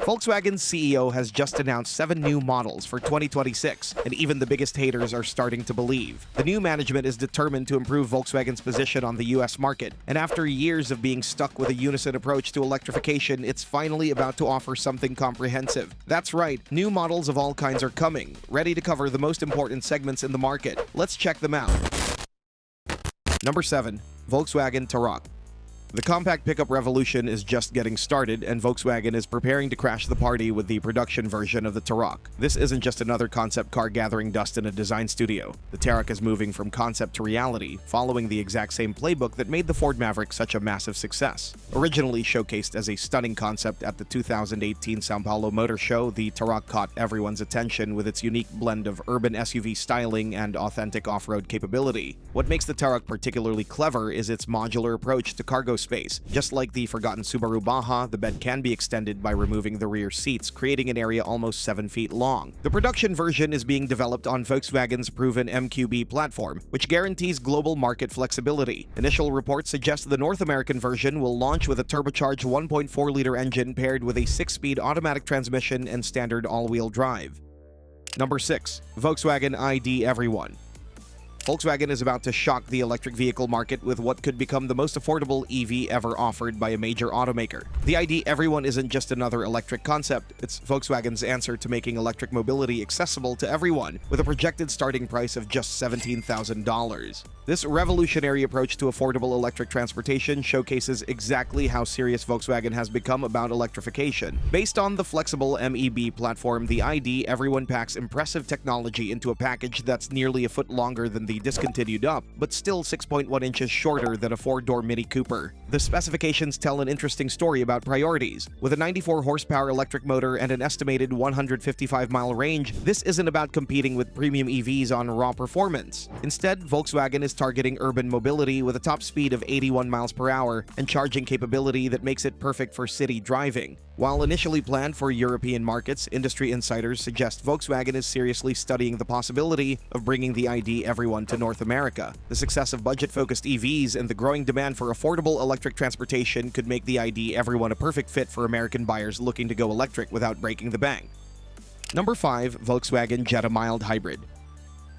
Volkswagen's CEO has just announced 7 new models for 2026, and even the biggest haters are starting to believe. The new management is determined to improve Volkswagen's position on the US market, and after years of being stuck with a unison approach to electrification, it's finally about to offer something comprehensive. That's right, new models of all kinds are coming, ready to cover the most important segments in the market. Let's check them out. Number 7. Volkswagen Tarok. The compact pickup revolution is just getting started, and Volkswagen is preparing to crash the party with the production version of the Tarok. This isn't just another concept car gathering dust in a design studio. The Tarok is moving from concept to reality, following the exact same playbook that made the Ford Maverick such a massive success. Originally showcased as a stunning concept at the 2018 São Paulo Motor Show, the Tarok caught everyone's attention with its unique blend of urban SUV styling and authentic off-road capability. What makes the Tarok particularly clever is its modular approach to cargo space. Just like the forgotten Subaru Baja, the bed can be extended by removing the rear seats, creating an area almost 7 feet long. The production version is being developed on Volkswagen's proven MQB platform, which guarantees global market flexibility. Initial reports suggest the North American version will launch with a turbocharged 1.4-liter engine paired with a 6-speed automatic transmission and standard all-wheel drive. Number 6. Volkswagen ID Everyone. Volkswagen is about to shock the electric vehicle market with what could become the most affordable EV ever offered by a major automaker. The ID Everyone isn't just another electric concept, it's Volkswagen's answer to making electric mobility accessible to everyone, with a projected starting price of just $17,000. This revolutionary approach to affordable electric transportation showcases exactly how serious Volkswagen has become about electrification. Based on the flexible MEB platform, the ID Everyone packs impressive technology into a package that's nearly a foot longer than the discontinued Up, but still 6.1 inches shorter than a 4-door Mini Cooper. The specifications tell an interesting story about priorities. With a 94-horsepower electric motor and an estimated 155-mile range, this isn't about competing with premium EVs on raw performance. Instead, Volkswagen is targeting urban mobility with a top speed of 81 miles per hour and charging capability that makes it perfect for city driving. While initially planned for European markets, industry insiders suggest Volkswagen is seriously studying the possibility of bringing the ID Everyone to North America. The success of budget-focused EVs and the growing demand for affordable electric transportation could make the ID Everyone a perfect fit for American buyers looking to go electric without breaking the bank. Number 5. Volkswagen Jetta Mild Hybrid.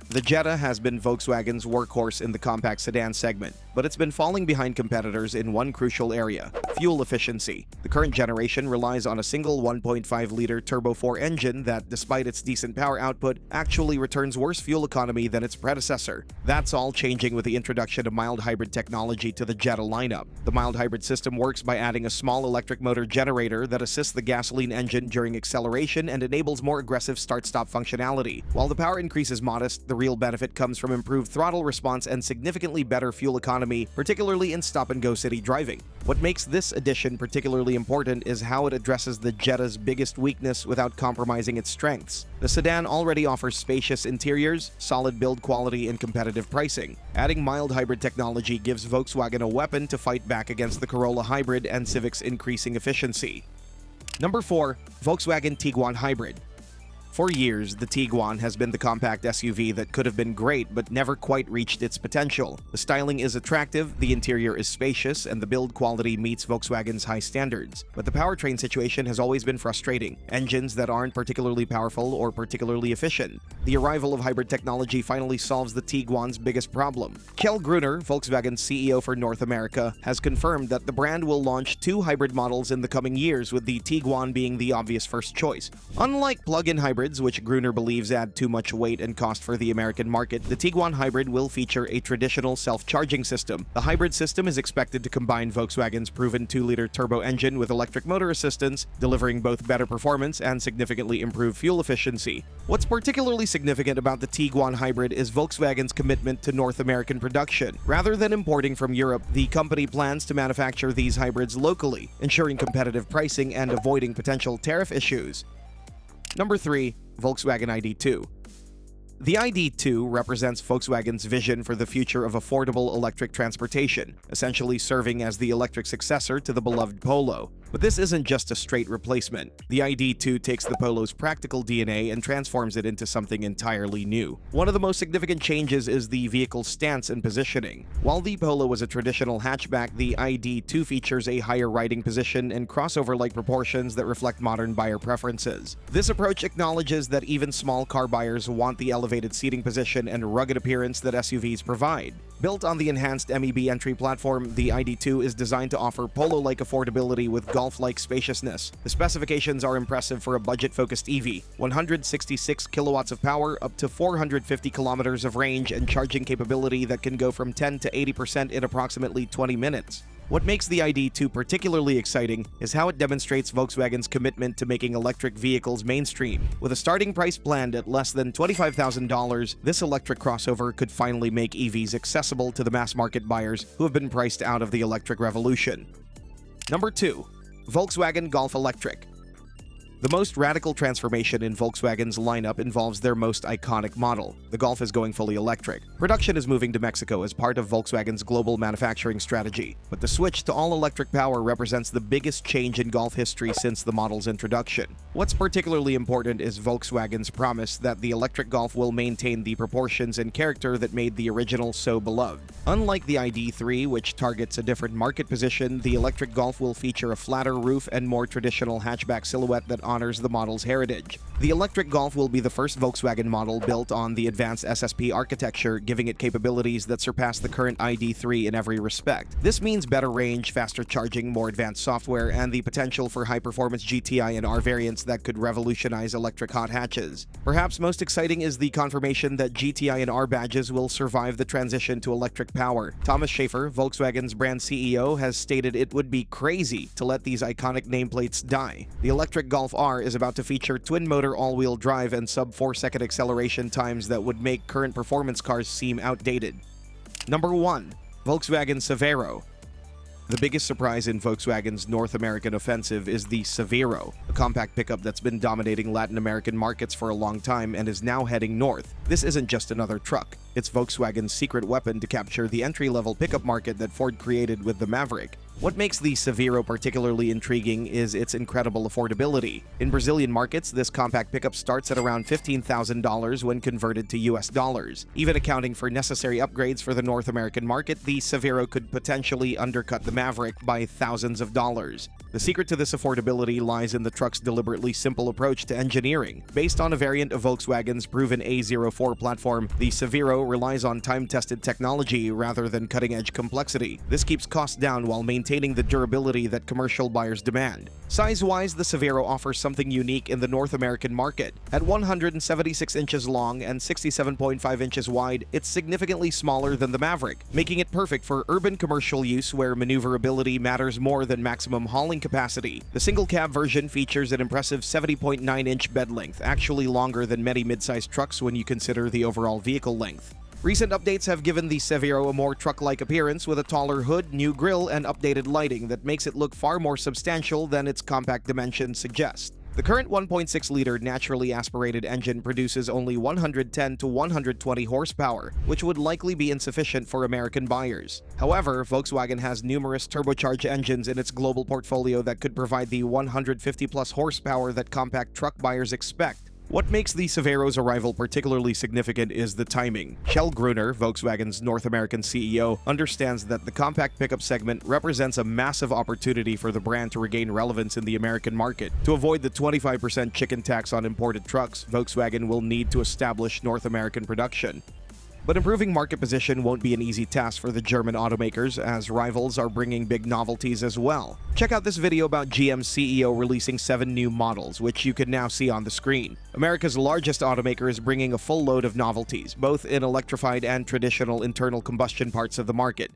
The Jetta has been Volkswagen's workhorse in the compact sedan segment, but it's been falling behind competitors in one crucial area: fuel efficiency. The current generation relies on a single 1.5-liter Turbo 4 engine that, despite its decent power output, actually returns worse fuel economy than its predecessor. That's all changing with the introduction of mild hybrid technology to the Jetta lineup. The mild hybrid system works by adding a small electric motor generator that assists the gasoline engine during acceleration and enables more aggressive start-stop functionality. While the power increase is modest, the real benefit comes from improved throttle response and significantly better fuel economy, particularly in stop-and-go city driving. What makes this addition particularly important is how it addresses the Jetta's biggest weakness without compromising its strengths. The sedan already offers spacious interiors, solid build quality, and competitive pricing. Adding mild hybrid technology gives Volkswagen a weapon to fight back against the Corolla Hybrid and Civic's increasing efficiency. Number 4. Volkswagen Tiguan Hybrid. For years, the Tiguan has been the compact SUV that could have been great but never quite reached its potential. The styling is attractive, the interior is spacious, and the build quality meets Volkswagen's high standards. But the powertrain situation has always been frustrating. Engines that aren't particularly powerful or particularly efficient. The arrival of hybrid technology finally solves the Tiguan's biggest problem. Kjell Gruner, Volkswagen CEO for North America, has confirmed that the brand will launch 2 hybrid models in the coming years, with the Tiguan being the obvious first choice. Unlike plug-in hybrids, which Gruner believes add too much weight and cost for the American market, the Tiguan Hybrid will feature a traditional self-charging system. The hybrid system is expected to combine Volkswagen's proven 2-liter turbo engine with electric motor assistance, delivering both better performance and significantly improved fuel efficiency. What's particularly significant about the Tiguan Hybrid is Volkswagen's commitment to North American production. Rather than importing from Europe, the company plans to manufacture these hybrids locally, ensuring competitive pricing and avoiding potential tariff issues. Number 3. Volkswagen ID2. The ID2 represents Volkswagen's vision for the future of affordable electric transportation, essentially serving as the electric successor to the beloved Polo. But this isn't just a straight replacement. The ID2 takes the Polo's practical DNA and transforms it into something entirely new. One of the most significant changes is the vehicle's stance and positioning. While the Polo was a traditional hatchback, the ID2 features a higher riding position and crossover-like proportions that reflect modern buyer preferences. This approach acknowledges that even small car buyers want the elevated seating position and rugged appearance that SUVs provide. Built on the enhanced MEB entry platform, the ID2 is designed to offer Polo-like affordability with Golf-like spaciousness. The specifications are impressive for a budget-focused EV: 166 kilowatts of power, up to 450 kilometers of range, and charging capability that can go from 10 to 80% in approximately 20 minutes. What makes the ID2 particularly exciting is how it demonstrates Volkswagen's commitment to making electric vehicles mainstream. With a starting price planned at less than $25,000, this electric crossover could finally make EVs accessible to the mass-market buyers who have been priced out of the electric revolution. Number 2. Volkswagen Golf Electric. The most radical transformation in Volkswagen's lineup involves their most iconic model. The Golf is going fully electric. Production is moving to Mexico as part of Volkswagen's global manufacturing strategy, but the switch to all-electric power represents the biggest change in Golf history since the model's introduction. What's particularly important is Volkswagen's promise that the electric Golf will maintain the proportions and character that made the original so beloved. Unlike the ID3, which targets a different market position, the electric Golf will feature a flatter roof and more traditional hatchback silhouette that honors the model's heritage. The electric Golf will be the first Volkswagen model built on the advanced SSP architecture, giving it capabilities that surpass the current ID3 in every respect. This means better range, faster charging, more advanced software, and the potential for high-performance GTI and R variants that could revolutionize electric hot hatches. Perhaps most exciting is the confirmation that GTI and R badges will survive the transition to electric power. Thomas Schaefer, Volkswagen's brand CEO, has stated it would be crazy to let these iconic nameplates die. The electric Golf R is about to feature twin-motor all-wheel drive and sub-4-second acceleration times that would make current performance cars seem outdated. Number 1. Volkswagen Seavo. The biggest surprise in Volkswagen's North American offensive is the Seavo, a compact pickup that's been dominating Latin American markets for a long time and is now heading north. This isn't just another truck. It's Volkswagen's secret weapon to capture the entry-level pickup market that Ford created with the Maverick. What makes the Seavo particularly intriguing is its incredible affordability. In Brazilian markets, this compact pickup starts at around $15,000 when converted to US dollars. Even accounting for necessary upgrades for the North American market, the Seavo could potentially undercut the Maverick by thousands of dollars. The secret to this affordability lies in the truck's deliberately simple approach to engineering. Based on a variant of Volkswagen's proven A04 platform, the Seavo relies on time-tested technology rather than cutting-edge complexity. This keeps costs down while maintaining the durability that commercial buyers demand. Size-wise, the Seavo offers something unique in the North American market. At 176 inches long and 67.5 inches wide, it's significantly smaller than the Maverick, making it perfect for urban commercial use where maneuverability matters more than maximum hauling capacity. The single-cab version features an impressive 70.9-inch bed length, actually longer than many mid-sized trucks when you consider the overall vehicle length. Recent updates have given the Seavo a more truck-like appearance with a taller hood, new grille, and updated lighting that makes it look far more substantial than its compact dimensions suggest. The current 1.6-liter naturally aspirated engine produces only 110 to 120 horsepower, which would likely be insufficient for American buyers. However, Volkswagen has numerous turbocharged engines in its global portfolio that could provide the 150-plus horsepower that compact truck buyers expect. What makes the Seavo's arrival particularly significant is the timing. Kjell Gruner, Volkswagen's North American CEO, understands that the compact pickup segment represents a massive opportunity for the brand to regain relevance in the American market. To avoid the 25% chicken tax on imported trucks, Volkswagen will need to establish North American production. But improving market position won't be an easy task for the German automakers, as rivals are bringing big novelties as well. Check out this video about GM's CEO releasing 7 new models, which you can now see on the screen. America's largest automaker is bringing a full load of novelties, both in electrified and traditional internal combustion parts of the market.